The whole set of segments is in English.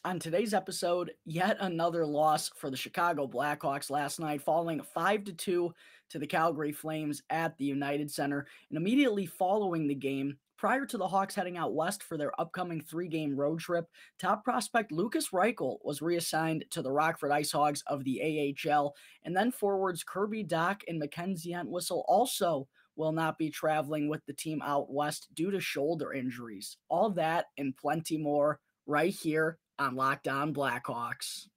On today's episode, yet another loss for the Chicago Blackhawks last night, falling 5-2 to the Calgary Flames at the United Center. And immediately following the game, prior to the Hawks heading out west for their upcoming 3-game road trip, top prospect Lukas Reichel was reassigned to the Rockford IceHogs of the AHL. And then forwards Kirby Dach and MacKenzie Entwistle also will not be traveling with the team out west due to shoulder injuries. All that and plenty more right here on Locked On Blackhawks.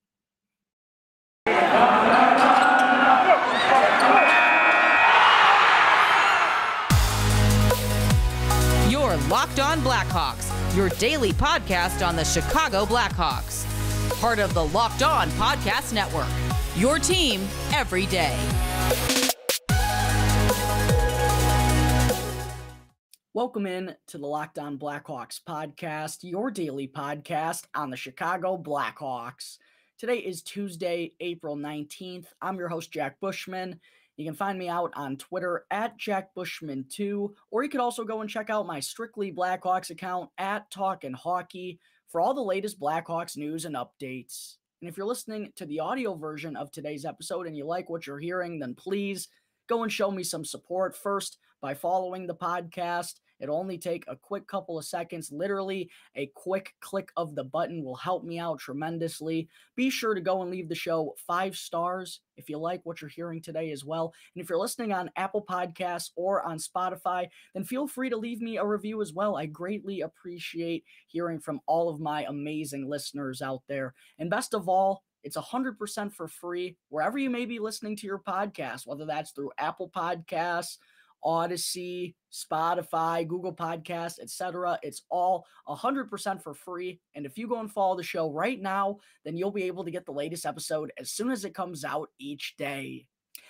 You're Locked On Blackhawks, your daily podcast on the Chicago Blackhawks. Part of the Locked On Podcast Network, your team every day. Welcome in to the Locked On Blackhawks podcast, your daily podcast on the Chicago Blackhawks. Today is Tuesday, April 19th. I'm your host, Jack Bushman. You can find me out on Twitter at JackBushman2, or you could also go and check out my Strictly Blackhawks account at Talkin' Hockey for all the latest Blackhawks news and updates. And if you're listening to the audio version of today's episode and you like what you're hearing, then please go and show me some support first by following the podcast. It'll only take a quick couple of seconds. Literally, a quick click of the button will help me out tremendously. Be sure to go and leave the show 5 stars if you like what you're hearing today as well. And if you're listening on Apple Podcasts or on Spotify, then feel free to leave me a review as well. I greatly appreciate hearing from all of my amazing listeners out there. And best of all, it's 100% for free wherever you may be listening to your podcast, whether that's through Apple Podcasts, Odyssey, Spotify, Google Podcasts, etc. It's all 100% for free. And if you go and follow the show right now, then you'll be able to get the latest episode as soon as it comes out each day.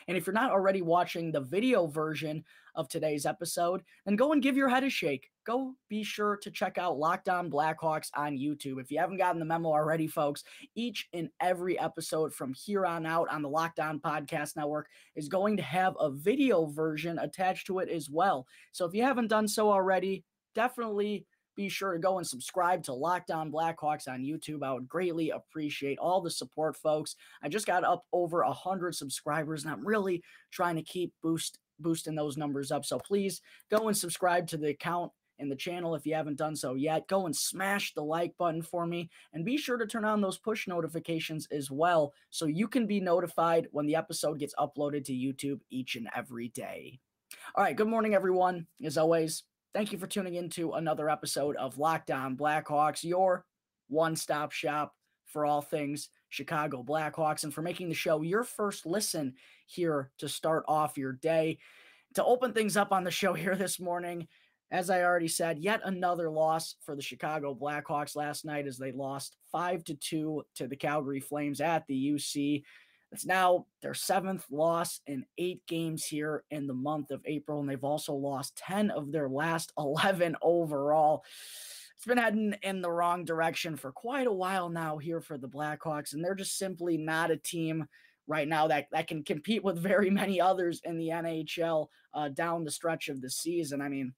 And if you're not already watching the video version of today's episode, then go and give your head a shake. Go be sure to check out Locked On Blackhawks on YouTube. If you haven't gotten the memo already, folks, each and every episode from here on out on the Locked On Podcast Network is going to have a video version attached to it as well. So if you haven't done so already, definitely be sure to go and subscribe to Locked On Blackhawks on YouTube. I would greatly appreciate all the support, folks. I just got up over 100 subscribers, and I'm really trying to keep boosting those numbers up. So please go and subscribe to the account and the channel if you haven't done so yet. Go and smash the like button for me, and be sure to turn on those push notifications as well so you can be notified when the episode gets uploaded to YouTube each and every day. All right, good morning, everyone. As always, thank you for tuning in to another episode of Locked On Blackhawks, your one-stop shop for all things Chicago Blackhawks, and for making the show your first listen here to start off your day. To open things up on the show here this morning, as I already said, yet another loss for the Chicago Blackhawks last night as they lost 5-2 to the Calgary Flames at the UC. It's now their 7th loss in 8 games here in the month of April, and they've also lost 10 of their last 11 overall. It's been heading in the wrong direction for quite a while now here for the Blackhawks, and they're just simply not a team right now that can compete with very many others in the NHL down the stretch of the season. I mean,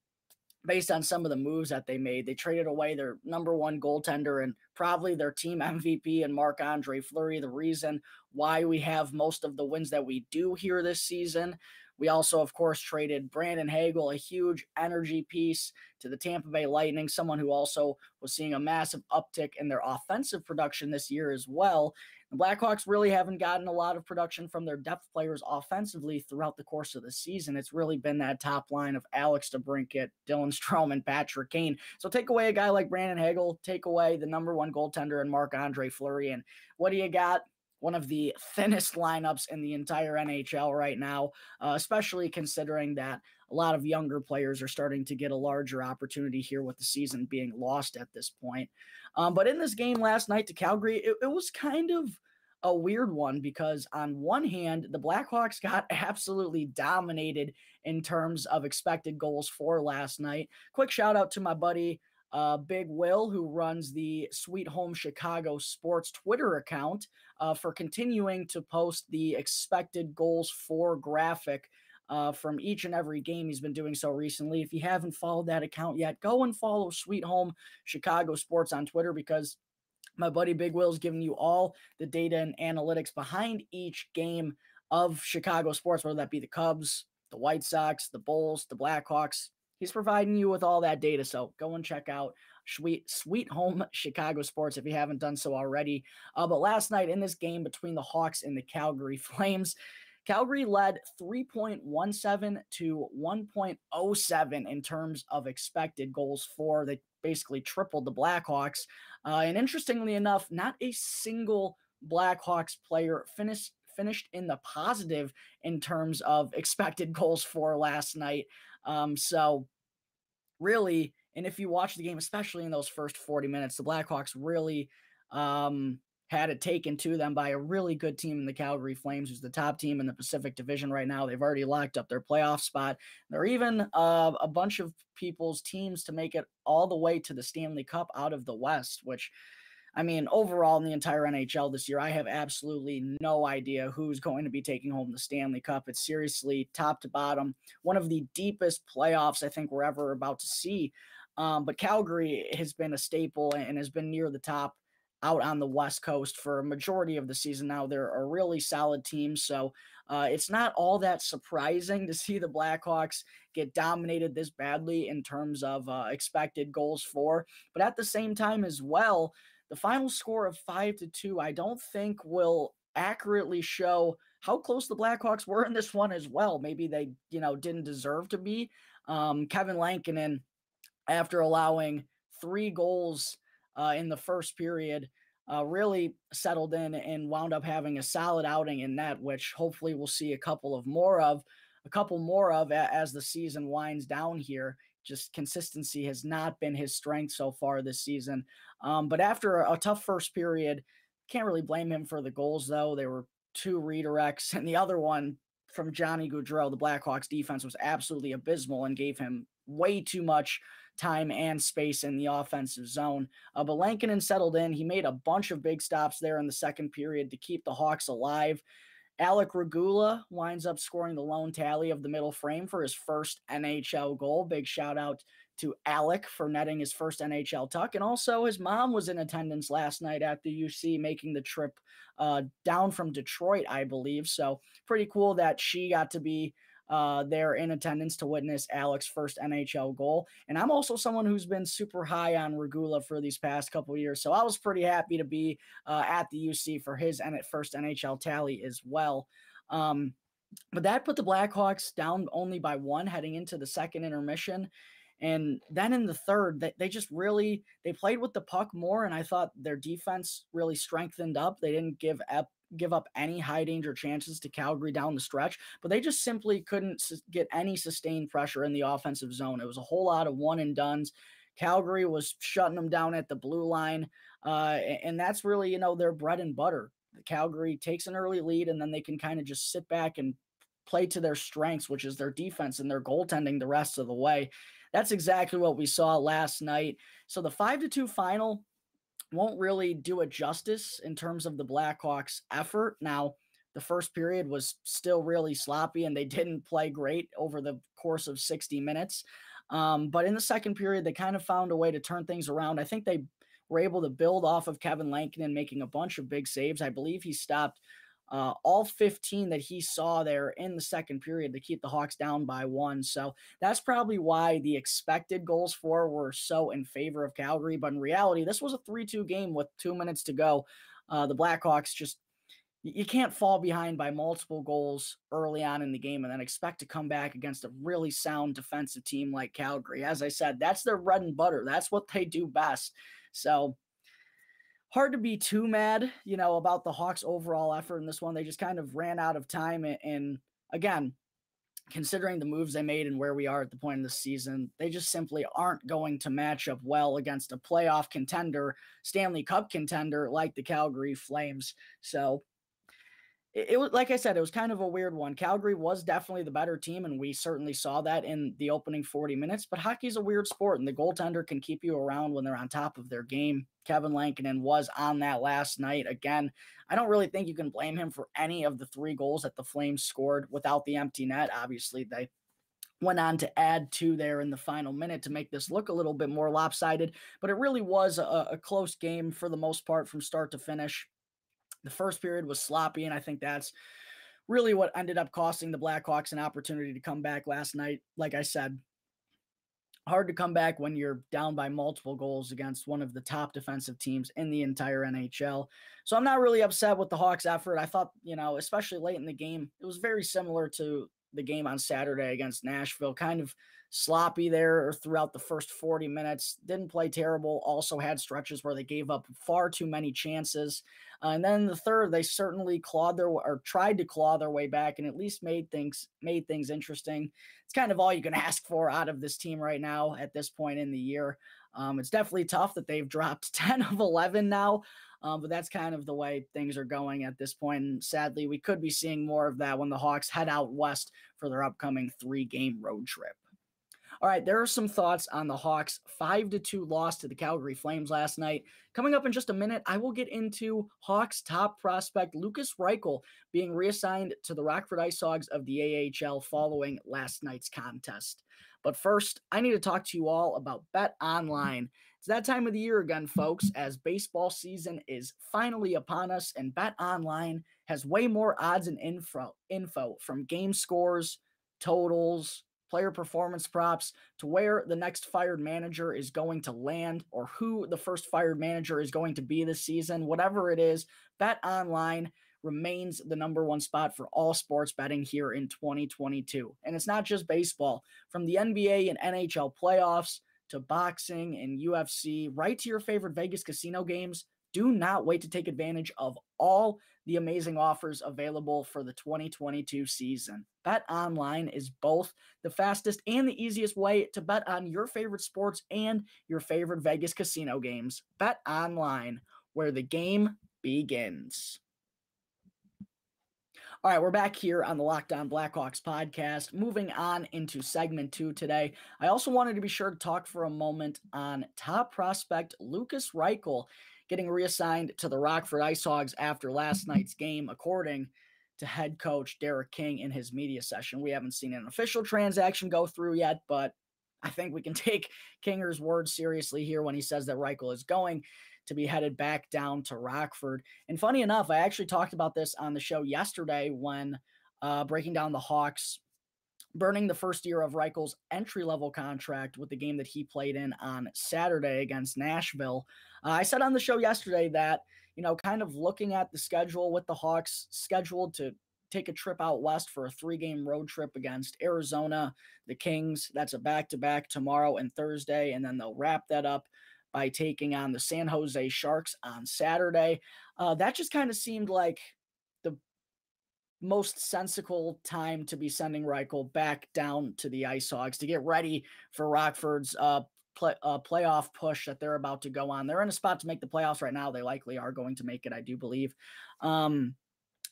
based on some of the moves that they made, they traded away their number 1 goaltender and probably their team MVP and Marc-Andre Fleury, the reason why we have most of the wins that we do here this season. We also, of course, traded Brandon Hagel, a huge energy piece, to the Tampa Bay Lightning, someone who also was seeing a massive uptick in their offensive production this year as well. The Blackhawks really haven't gotten a lot of production from their depth players offensively throughout the course of the season. It's really been that top line of Alex DeBrincat, Dylan Strome, and Patrick Kane. So take away a guy like Brandon Hagel, take away the number 1 goaltender in Marc-Andre Fleury, and what do you got? One of the thinnest lineups in the entire NHL right now, especially considering that a lot of younger players are starting to get a larger opportunity here with the season being lost at this point. But in this game last night to Calgary, it was kind of a weird one because on one hand, the Blackhawks got absolutely dominated in terms of expected goals for last night. Quick shout out to my buddy, Big Will, who runs the Sweet Home Chicago Sports Twitter account, for continuing to post the expected goals for graphic from each and every game. He's been doing so recently. If you haven't followed that account yet, go and follow Sweet Home Chicago Sports on Twitter, because My buddy Big Will's giving you all the data and analytics behind each game of Chicago sports, whether that be the Cubs, the White Sox, the Bulls, the Blackhawks. He's providing you with all that data. So go and check out Sweet Home Chicago Sports if you haven't done so already. But last night in this game between the Hawks and the Calgary Flames, Calgary led 3.17 to 1.07 in terms of expected goals for. They basically tripled the Blackhawks. And interestingly enough, not a single Blackhawks player finished in the positive in terms of expected goals for last night. So really, and if you watch the game, especially in those first 40 minutes, the Blackhawks really had it taken to them by a really good team in the Calgary Flames, who's the top team in the Pacific Division right now. They've already locked up their playoff spot. They're even a bunch of people's teams to make it all the way to the Stanley Cup out of the West, which, I mean, overall in the entire NHL this year, I have absolutely no idea who's going to be taking home the Stanley Cup. It's seriously top to bottom, one of the deepest playoffs I think we're ever about to see. But Calgary has been a staple and has been near the top out on the West Coast for a majority of the season now. They're a really solid team, so it's not all that surprising to see the Blackhawks get dominated this badly in terms of expected goals for. But at the same time as well, the final score of 5-2, I don't think will accurately show how close the Blackhawks were in this one as well. Maybe they, didn't deserve to be. Kevin Lankinen, after allowing 3 goals in the first period, really settled in and wound up having a solid outing in net, which hopefully we'll see a couple more of as the season winds down here. Just consistency has not been his strength so far this season. But after a tough first period, can't really blame him for the goals, though. There were 2 redirects, and the other one from Johnny Gaudreau. The Blackhawks defense was absolutely abysmal and gave him way too much time and space in the offensive zone. But Lankinen settled in. He made a bunch of big stops there in the second period to keep the Hawks alive. Alec Regula winds up scoring the lone tally of the middle frame for his first NHL goal. Big shout out to Alec for netting his first NHL tuck. And also his mom was in attendance last night at the UC, making the trip down from Detroit, I believe. So pretty cool that she got to be there in attendance to witness Alec's first NHL goal. And I'm also someone who's been super high on Regula for these past couple of years. So I was pretty happy to be at the UC for his first NHL tally as well. But that put the Blackhawks down only by 1 heading into the second intermission. And then in the third, they played with the puck more, and I thought their defense really strengthened up. They didn't give up any high danger chances to Calgary down the stretch, but they just simply couldn't get any sustained pressure in the offensive zone. It was a whole lot of one and dones. Calgary was shutting them down at the blue line, and that's really, their bread and butter. Calgary takes an early lead, and then they can kind of just sit back and play to their strengths, which is their defense and their goaltending the rest of the way. That's exactly what we saw last night. So the 5-2 final won't really do it justice in terms of the Blackhawks' effort. Now, the first period was still really sloppy, and they didn't play great over the course of 60 minutes. But in the second period, they kind of found a way to turn things around. I think they were able to build off of Kevin Lankinen making a bunch of big saves. I believe he stopped all 15 that he saw there in the second period to keep the Hawks down by 1. So that's probably why the expected goals for were so in favor of Calgary. But in reality, this was a 3-2 game with 2 minutes to go. The Blackhawks you can't fall behind by multiple goals early on in the game and then expect to come back against a really sound defensive team like Calgary. As I said, that's their bread and butter. That's what they do best. So hard to be too mad, about the Hawks' overall effort in this one. They just kind of ran out of time. And again, considering the moves they made and where we are at the point of the season, they just simply aren't going to match up well against a playoff contender, Stanley Cup contender like the Calgary Flames. So it was, like I said, it was kind of a weird one. Calgary was definitely the better team, and we certainly saw that in the opening 40 minutes, but hockey's a weird sport, and the goaltender can keep you around when they're on top of their game. Kevin Lankinen was on that last night. Again, I don't really think you can blame him for any of the 3 goals that the Flames scored without the empty net. Obviously, they went on to add 2 there in the final minute to make this look a little bit more lopsided, but it really was a close game for the most part from start to finish. The first period was sloppy, and I think that's really what ended up costing the Blackhawks an opportunity to come back last night. Like I said, hard to come back when you're down by multiple goals against one of the top defensive teams in the entire NHL. So I'm not really upset with the Hawks' effort. I thought, especially late in the game, it was very similar to the game on Saturday against Nashville, kind of sloppy there throughout the first 40 minutes. Didn't play terrible. Also had stretches where they gave up far too many chances. And then in the third, they certainly tried to claw their way back and at least made things interesting. It's kind of all you can ask for out of this team right now at this point in the year. It's definitely tough that they've dropped 10 of 11 now, but that's kind of the way things are going at this point. And sadly, we could be seeing more of that when the Hawks head out west for their upcoming 3-game road trip. All right, there are some thoughts on the Hawks' 5-2 loss to the Calgary Flames last night. Coming up in just a minute, I will get into Hawks' top prospect Lukas Reichel being reassigned to the Rockford IceHogs of the AHL following last night's contest. But first, I need to talk to you all about BetOnline. It's that time of the year again, folks, as baseball season is finally upon us, and BetOnline has way more odds and info from game scores, totals, player performance props, to where the next fired manager is going to land or who the first fired manager is going to be this season. Whatever it is, BetOnline remains the number one spot for all sports betting here in 2022. And it's not just baseball. From the NBA and NHL playoffs to boxing and UFC, right to your favorite Vegas casino games, do not wait to take advantage of all the amazing offers available for the 2022 season. BetOnline is both the fastest and the easiest way to bet on your favorite sports and your favorite Vegas casino games. BetOnline, where the game begins. All right, we're back here on the Locked On Blackhawks podcast. Moving on into segment 2 today. I also wanted to be sure to talk for a moment on top prospect Lukas Reichel getting reassigned to the Rockford IceHogs after last night's game, according to head coach Derek King in his media session. We haven't seen an official transaction go through yet, but I think we can take Kinger's word seriously here when he says that Reichel is going to be headed back down to Rockford. And funny enough, I actually talked about this on the show yesterday when breaking down the Hawks burning the first year of Reichel's entry-level contract with the game that he played in on Saturday against Nashville. I said on the show yesterday that, kind of looking at the schedule with the Hawks scheduled to take a trip out west for a 3-game road trip against Arizona, the Kings. That's a back-to-back tomorrow and Thursday, and then they'll wrap that up by taking on the San Jose Sharks on Saturday. That just kind of seemed like the most sensical time to be sending Reichel back down to the IceHogs to get ready for Rockford's playoff push that they're about to go on. They're in a spot to make the playoffs right now. They likely are going to make it, I do believe.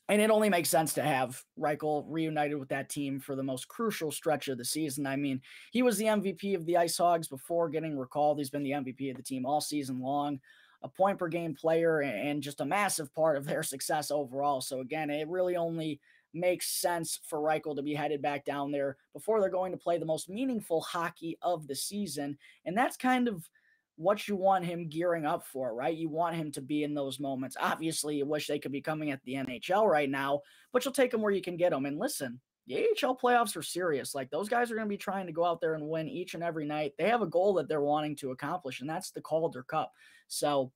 And it only makes sense to have Reichel reunited with that team for the most crucial stretch of the season. I mean, he was the MVP of the IceHogs before getting recalled. He's been the MVP of the team all season long, a point-per-game player, and just a massive part of their success overall. So, again, it really only makes sense for Reichel to be headed back down there before they're going to play the most meaningful hockey of the season. And that's kind of what you want him gearing up for, right? You want him to be in those moments. Obviously, you wish they could be coming at the NHL right now, but you'll take them where you can get them. And listen, the AHL playoffs are serious. Like, those guys are going to be trying to go out there and win each and every night. They have a goal that they're wanting to accomplish, and that's the Calder Cup. So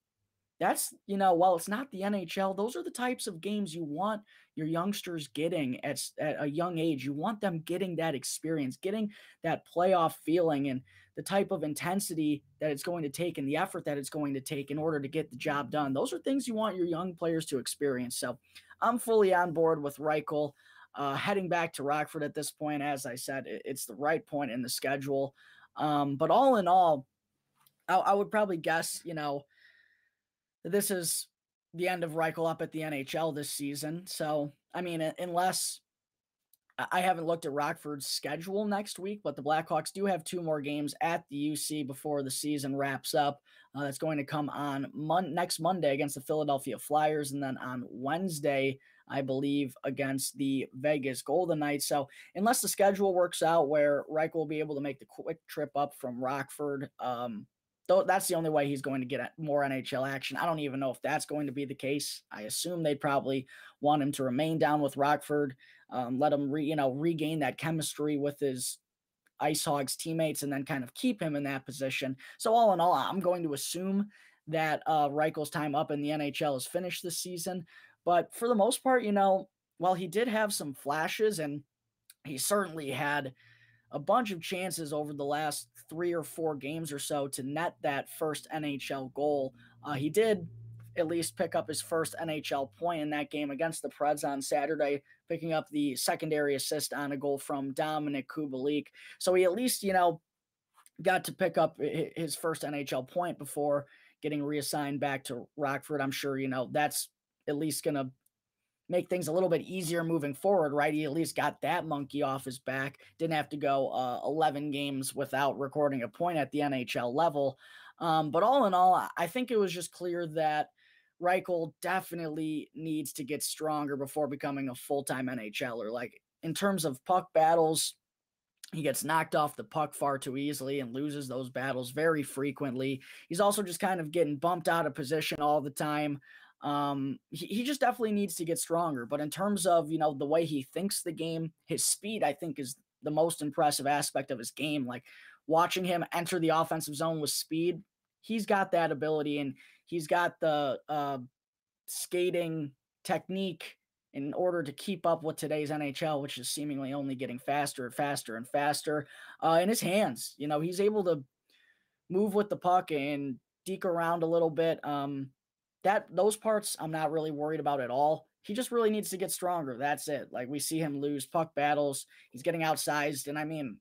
that's, while it's not the NHL, those are the types of games you want your youngsters getting at a young age. You want them getting that experience, getting that playoff feeling, and the type of intensity that it's going to take and the effort that it's going to take in order to get the job done. Those are things you want your young players to experience. So I'm fully on board with Reichel heading back to Rockford at this point. As I said, it's the right point in the schedule. But all in all, I would probably guess, this is the end of Reichel up at the NHL this season. So, I mean, unless I haven't looked at Rockford's schedule next week, but the Blackhawks do have 2 more games at the UC before the season wraps up. That's going to come on next Monday against the Philadelphia Flyers, and then on Wednesday, I believe, against the Vegas Golden Knights. So unless the schedule works out where Reichel will be able to make the quick trip up from Rockford, that's the only way he's going to get more NHL action. I don't even know if that's going to be the case. I assume they'd probably want him to remain down with Rockford, let him regain that chemistry with his IceHogs teammates, and then kind of keep him in that position. So all in all, I'm going to assume that Reichel's time up in the NHL is finished this season. But for the most part, while he did have some flashes, and he certainly had a bunch of chances over the last 3 or 4 games or so to net that first NHL goal, he did at least pick up his first NHL point in that game against the Preds on Saturday, picking up the secondary assist on a goal from Dominik Kubalik. So he at least, got to pick up his first NHL point before getting reassigned back to Rockford. I'm sure, that's at least going to make things a little bit easier moving forward, right? He at least got that monkey off his back. Didn't have to go 11 games without recording a point at the NHL level. But all in all, I think it was just clear that Reichel definitely needs to get stronger before becoming a full-time NHLer. Like, in terms of puck battles, he gets knocked off the puck far too easily and loses those battles very frequently. He's also just kind of getting bumped out of position all the time. He just definitely needs to get stronger. But in terms of, the way he thinks the game, his speed, I think, is the most impressive aspect of his game. Like, watching him enter the offensive zone with speed, he's got that ability, and he's got the skating technique in order to keep up with today's NHL, which is seemingly only getting faster and faster and faster. In his hands, he's able to move with the puck and deke around a little bit. Those parts I'm not really worried about at all. He just really needs to get stronger. That's it. Like, we see him lose puck battles. He's getting outsized. And I mean,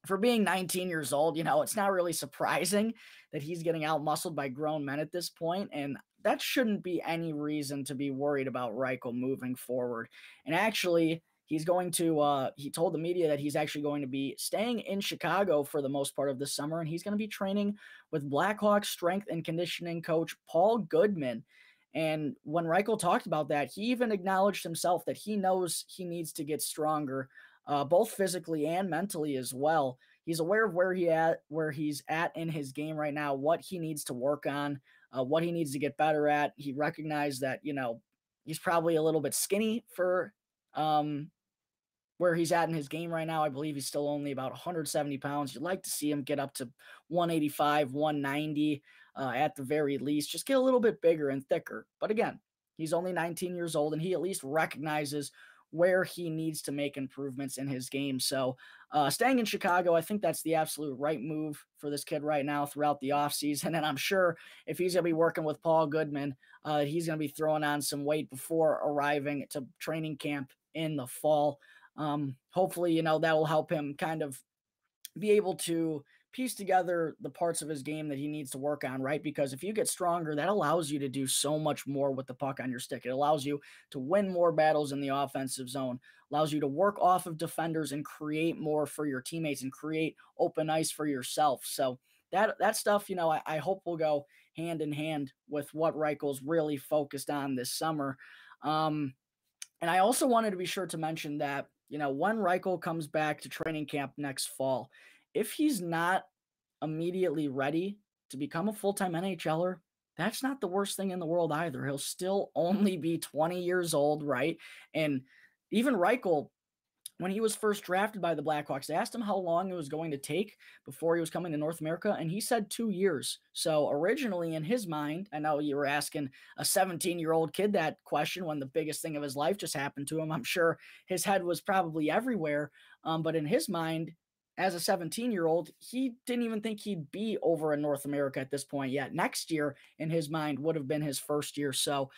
for being 19 years old, it's not really surprising that he's getting out-muscled by grown men at this point, and that shouldn't be any reason to be worried about Reichel moving forward. And actually, he's going to, he told the media that he's actually going to be staying in Chicago for the most part of the summer, and he's going to be training with Blackhawks strength and conditioning coach Paul Goodman. And when Reichel talked about that, he even acknowledged himself that he knows he needs to get stronger, both physically and mentally as well. He's aware of where he's at in his game right now, what he needs to work on, what he needs to get better at. He recognized that, he's probably a little bit skinny for where he's at in his game right now. I believe he's still only about 170 pounds. You'd like to see him get up to 185, 190 at the very least. Just get a little bit bigger and thicker. But again, he's only 19 years old, and he at least recognizes where he needs to make improvements in his game. So staying in Chicago, I think that's the absolute right move for this kid right now throughout the offseason. And I'm sure if he's going to be working with Paul Goodman, he's going to be throwing on some weight before arriving to training camp in the fall. Hopefully, that will help him kind of be able to piece together the parts of his game that he needs to work on, right? Because if you get stronger, that allows you to do so much more with the puck on your stick. It allows you to win more battles in the offensive zone, allows you to work off of defenders and create more for your teammates and create open ice for yourself. So that stuff, I hope will go hand in hand with what Reichel's really focused on this summer. And I also wanted to be sure to mention that, when Reichel comes back to training camp next fall, if he's not immediately ready to become a full-time NHLer, that's not the worst thing in the world either. He'll still only be 20 years old, right? And even Reichel, when he was first drafted by the Blackhawks, they asked him how long it was going to take before he was coming to North America, and he said 2 years. So originally in his mind, I know you were asking a 17-year-old kid that question when the biggest thing of his life just happened to him. I'm sure his head was probably everywhere, but in his mind, as a 17-year-old, he didn't even think he'd be over in North America at this point yet. Next year, in his mind, would have been his first year. So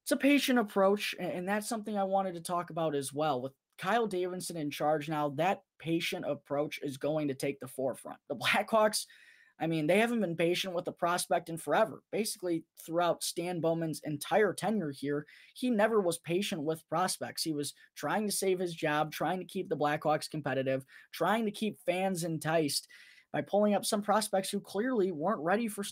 it's a patient approach, and that's something I wanted to talk about as well. With Kyle Davidson in charge now, that patient approach is going to take the forefront. The Blackhawks, I mean, they haven't been patient with the prospect in forever. Basically, throughout Stan Bowman's entire tenure here, he never was patient with prospects. He was trying to save his job, trying to keep the Blackhawks competitive, trying to keep fans enticed by pulling up some prospects who clearly weren't ready to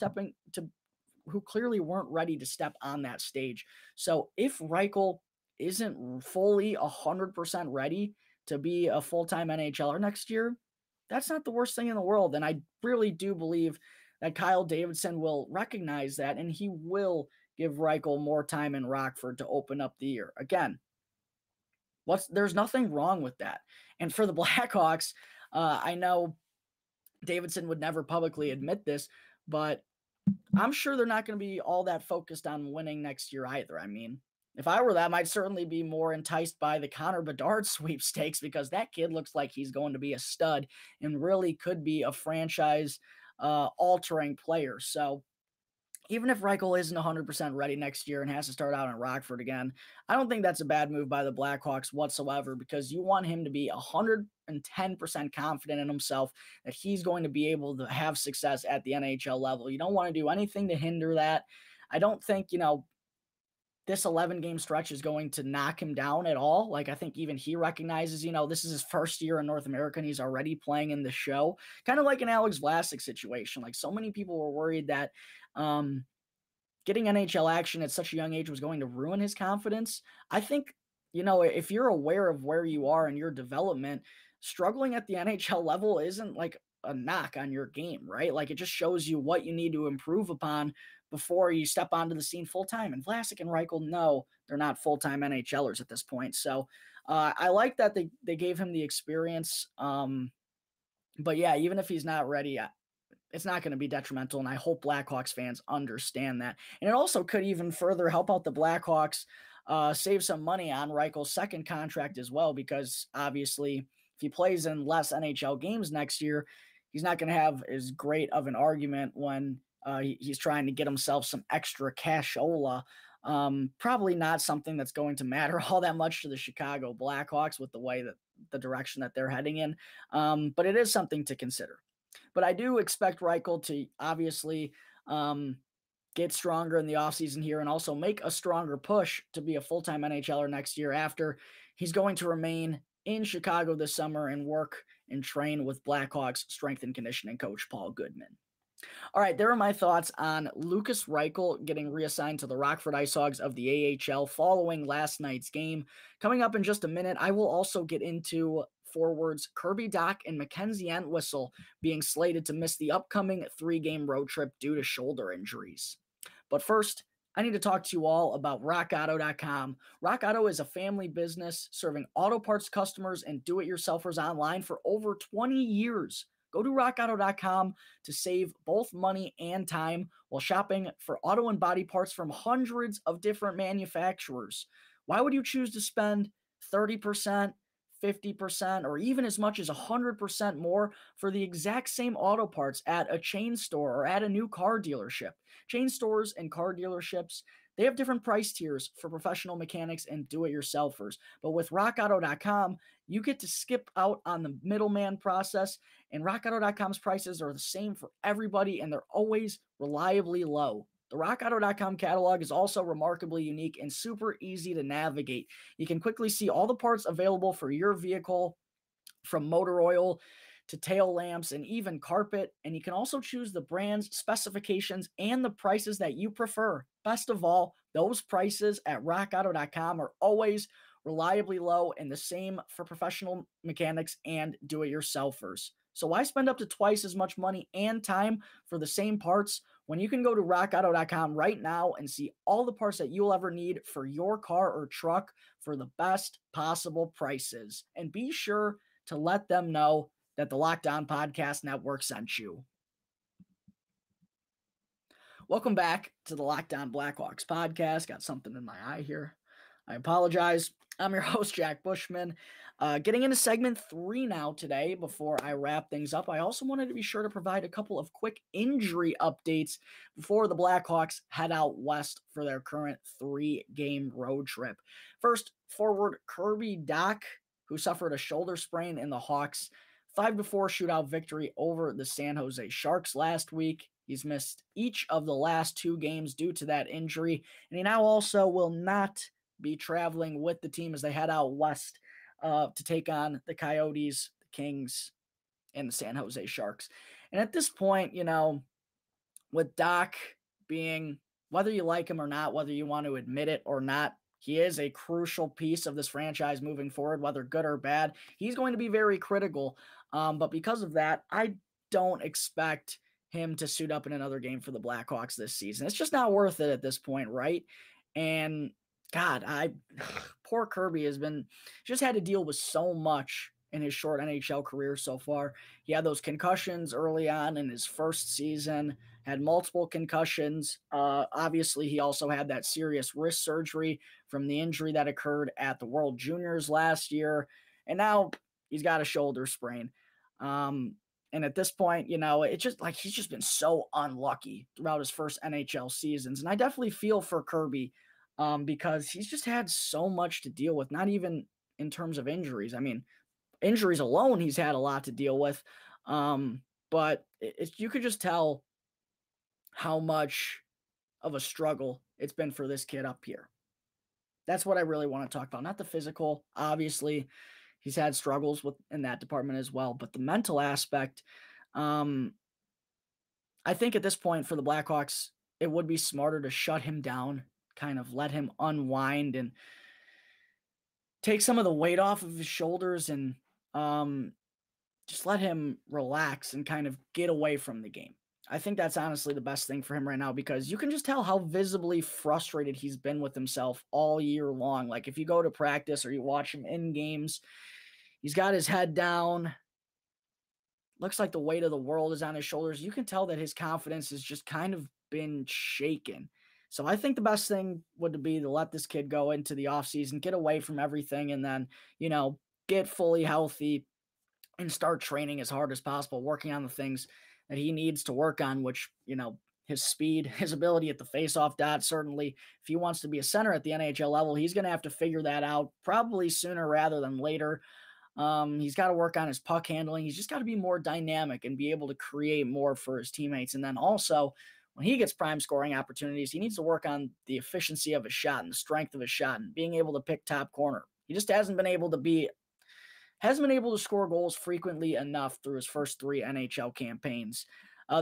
step on that stage. So if Reichel isn't fully 100% ready to be a full-time NHLer next year, that's not the worst thing in the world. And I really do believe that Kyle Davidson will recognize that, and he will give Reichel more time in Rockford to open up the year. Again, there's nothing wrong with that. And for the Blackhawks, I know Davidson would never publicly admit this, but I'm sure they're not going to be all that focused on winning next year either. I mean, if I were them, I'd certainly be more enticed by the Connor Bedard sweepstakes, because that kid looks like he's going to be a stud and really could be a franchise altering player. So even if Reichel isn't 100% ready next year and has to start out in Rockford again, I don't think that's a bad move by the Blackhawks whatsoever, because you want him to be 110% confident in himself that he's going to be able to have success at the NHL level. You don't want to do anything to hinder that. I don't think, this 11-game stretch is going to knock him down at all. Like, I think even he recognizes, this is his first year in North America and he's already playing in the show. Kind of like an Alex Vlasic situation. Like, so many people were worried that getting NHL action at such a young age was going to ruin his confidence. I think, if you're aware of where you are in your development, struggling at the NHL level isn't like a knock on your game, right? Like, it just shows you what you need to improve upon before you step onto the scene full-time. And Vlasic and Reichel, no, they're not full-time NHLers at this point. So I like that they gave him the experience. But yeah, even if he's not ready, it's not going to be detrimental. And I hope Blackhawks fans understand that. And it also could even further help out the Blackhawks save some money on Reichel's second contract as well, because obviously if he plays in less NHL games next year, he's not going to have as great of an argument when he's trying to get himself some extra cashola. Probably not something that's going to matter all that much to the Chicago Blackhawks with the way that the direction that they're heading in. But it is something to consider. But I do expect Reichel to obviously get stronger in the offseason here and also make a stronger push to be a full-time NHLer next year, after he's going to remain in Chicago this summer and work and train with Blackhawks strength and conditioning coach Paul Goodman. All right, there are my thoughts on Lukas Reichel getting reassigned to the Rockford IceHogs of the AHL following last night's game. Coming up in just a minute, I will also get into forwards Kirby Dach and MacKenzie Entwistle being slated to miss the upcoming 3-game road trip due to shoulder injuries. But first, I need to talk to you all about RockAuto.com. Rock Auto is a family business serving auto parts customers and do-it-yourselfers online for over 20 years. Go to rockauto.com to save both money and time while shopping for auto and body parts from hundreds of different manufacturers. Why would you choose to spend 30%, 50%, or even as much as 100% more for the exact same auto parts at a chain store or at a new car dealership? Chain stores and car dealerships, they have different price tiers for professional mechanics and do-it-yourselfers. But with rockauto.com, you get to skip out on the middleman process, and rockauto.com's prices are the same for everybody, and they're always reliably low. The rockauto.com catalog is also remarkably unique and super easy to navigate. You can quickly see all the parts available for your vehicle, from motor oil to tail lamps and even carpet, and you can also choose the brands, specifications, and the prices that you prefer. Best of all, those prices at rockauto.com are always reliably low, and the same for professional mechanics and do-it-yourselfers. So why spend up to twice as much money and time for the same parts when you can go to rockauto.com right now and see all the parts that you'll ever need for your car or truck for the best possible prices? And be sure to let them know that the Locked On Podcast Network sent you. Welcome back to the Locked On Blackhawks podcast. Got something in my eye here. I apologize. I'm your host, Jack Bushman. Getting into segment 3 now today before I wrap things up. I also wanted to be sure to provide a couple of quick injury updates before the Blackhawks head out west for their current 3-game road trip. First, forward Kirby Dach, who suffered a shoulder sprain in the Hawks' 5-4 shootout victory over the San Jose Sharks last week. He's missed each of the last 2 games due to that injury, and he now also will not be traveling with the team as they head out west to take on the Coyotes, the Kings, and the San Jose Sharks. And at this point, with Dach being, whether you like him or not, whether you want to admit it or not, he is a crucial piece of this franchise moving forward, whether good or bad. He's going to be very critical. But because of that, I don't expect him to suit up in another game for the Blackhawks this season. It's just not worth it at this point, right? And God, poor Kirby just had to deal with so much in his short NHL career so far. He had those concussions early on in his first season, had multiple concussions. Obviously, he also had that serious wrist surgery from the injury that occurred at the World Juniors last year. And now he's got a shoulder sprain. And at this point, it's just like he's just been so unlucky throughout his first NHL seasons. And I definitely feel for Kirby because he's just had so much to deal with, not even in terms of injuries. I mean, injuries alone, he's had a lot to deal with. But you could just tell how much of a struggle it's been for this kid up here. That's what I really want to talk about. Not the physical. Obviously, he's had struggles in that department as well. But the mental aspect, I think at this point for the Blackhawks, it would be smarter to shut him down, kind of let him unwind and take some of the weight off of his shoulders and just let him relax and kind of get away from the game. I think that's honestly the best thing for him right now because you can just tell how visibly frustrated he's been with himself all year long. Like if you go to practice or you watch him in games, he's got his head down. Looks like the weight of the world is on his shoulders. You can tell that his confidence has just kind of been shaken. So I think the best thing would be to let this kid go into the offseason, get away from everything, and then, get fully healthy and start training as hard as possible, working on the things that he needs to work on, which, his speed, his ability at the faceoff dot. Certainly, if he wants to be a center at the NHL level, he's going to have to figure that out probably sooner rather than later. He's got to work on his puck handling. He's just got to be more dynamic and be able to create more for his teammates. And then also, when he gets prime scoring opportunities, he needs to work on the efficiency of his shot and the strength of his shot and being able to pick top corner. He just hasn't been able to score goals frequently enough through his first 3 NHL campaigns.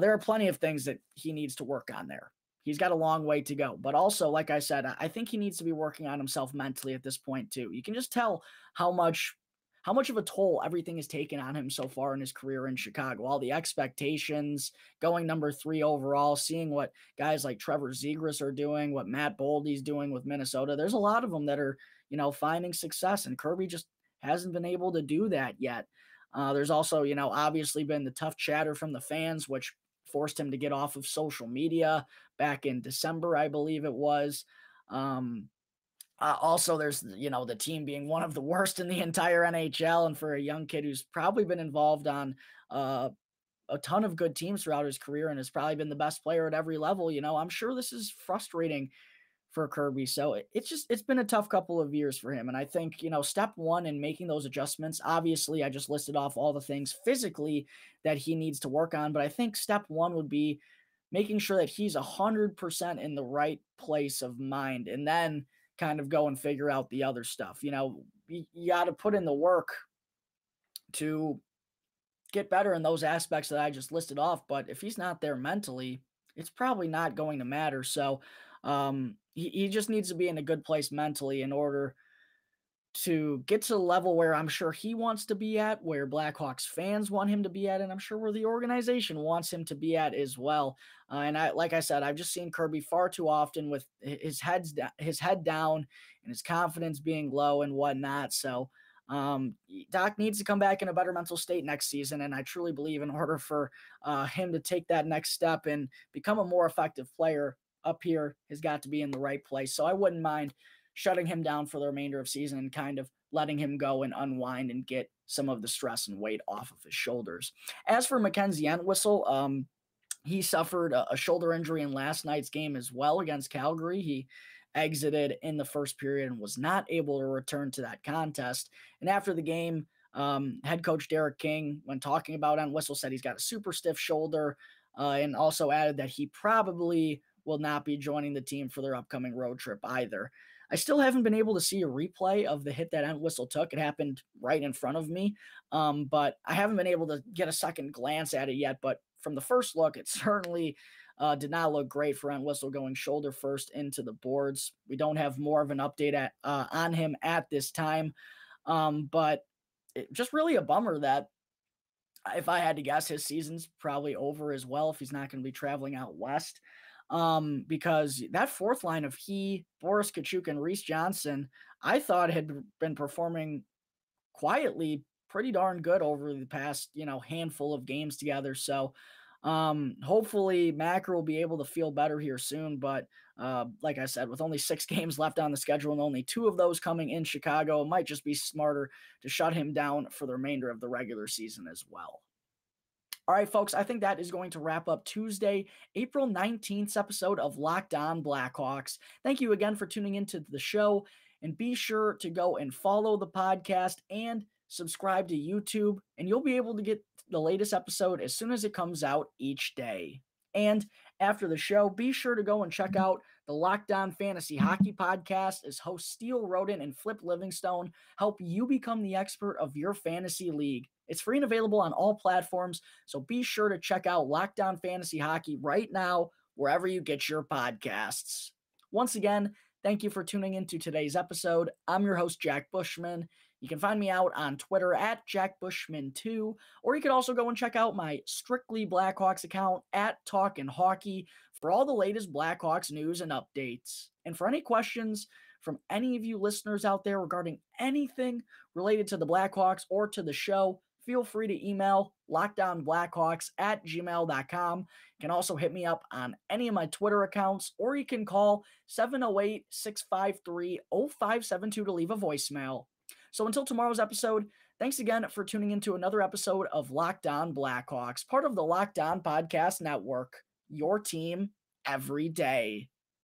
There are plenty of things that he needs to work on there. He's got a long way to go. But also, like I said, I think he needs to be working on himself mentally at this point too. You can just tell how much of a toll everything has taken on him so far in his career in Chicago. All the expectations, going number 3 overall, seeing what guys like Trevor Zegras are doing, what Matt Boldy's doing with Minnesota. There's a lot of them that are, finding success, and Kirby just hasn't been able to do that yet. There's also, obviously been the tough chatter from the fans, which forced him to get off of social media back in December, I believe it was. Also, there's, the team being one of the worst in the entire NHL. And for a young kid who's probably been involved on a ton of good teams throughout his career and has probably been the best player at every level, I'm sure this is frustrating for Kirby. So it's been a tough couple of years for him. And I think, step one in making those adjustments, obviously I just listed off all the things physically that he needs to work on. But I think step one would be making sure that he's 100% in the right place of mind, and then kind of go and figure out the other stuff. You got to put in the work to get better in those aspects that I just listed off. But if he's not there mentally, it's probably not going to matter. So he just needs to be in a good place mentally in order to get to the level where I'm sure he wants to be at, where Blackhawks fans want him to be at, and I'm sure where the organization wants him to be at as well. Like I said, I've just seen Kirby far too often with his head down and his confidence being low and whatnot. So Dach needs to come back in a better mental state next season, and I truly believe in order for him to take that next step and become a more effective player up here, has got to be in the right place. So I wouldn't mind shutting him down for the remainder of season and kind of letting him go and unwind and get some of the stress and weight off of his shoulders. As for MacKenzie Entwistle, he suffered a shoulder injury in last night's game as well against Calgary. He exited in the first period and was not able to return to that contest. And after the game, Head coach Derek King, when talking about Entwistle, said he's got a super stiff shoulder, and also added that he probably will not be joining the team for their upcoming road trip either. I still haven't been able to see a replay of the hit that Entwistle took. It happened right in front of me, but I haven't been able to get a second glance at it yet. But from the first look, it certainly did not look great for Entwistle going shoulder first into the boards. We don't have more of an update on him at this time, but just really a bummer that, if I had to guess, his season's probably over as well if he's not going to be traveling out west. Because that fourth line of he, Boris Kachuk, and Reese Johnson, I thought had been performing quietly pretty darn good over the past, handful of games together. So hopefully Macker will be able to feel better here soon. But like I said, with only 6 games left on the schedule and only 2 of those coming in Chicago, it might just be smarter to shut him down for the remainder of the regular season as well. All right, folks, I think that is going to wrap up Tuesday, April 19th episode of Locked On Blackhawks. Thank you again for tuning into the show, and be sure to go and follow the podcast and subscribe to YouTube, and you'll be able to get the latest episode as soon as it comes out each day. And after the show, be sure to go and check out the Locked On Fantasy Hockey Podcast, as hosts Steele Roden and Flip Livingstone help you become the expert of your fantasy league. It's free and available on all platforms, so be sure to check out Locked On Fantasy Hockey right now, wherever you get your podcasts. Once again, thank you for tuning into today's episode. I'm your host, Jack Bushman. You can find me out on Twitter at JackBushman2, or you can also go and check out my Strictly Blackhawks account at Talkin' Hockey for all the latest Blackhawks news and updates. And for any questions from any of you listeners out there regarding anything related to the Blackhawks or to the show, feel free to email lockdownblackhawks@gmail.com. You can also hit me up on any of my Twitter accounts, or you can call 708-653-0572 to leave a voicemail. So until tomorrow's episode, thanks again for tuning into another episode of Locked On Blackhawks, part of the Locked On Podcast Network, your team every day.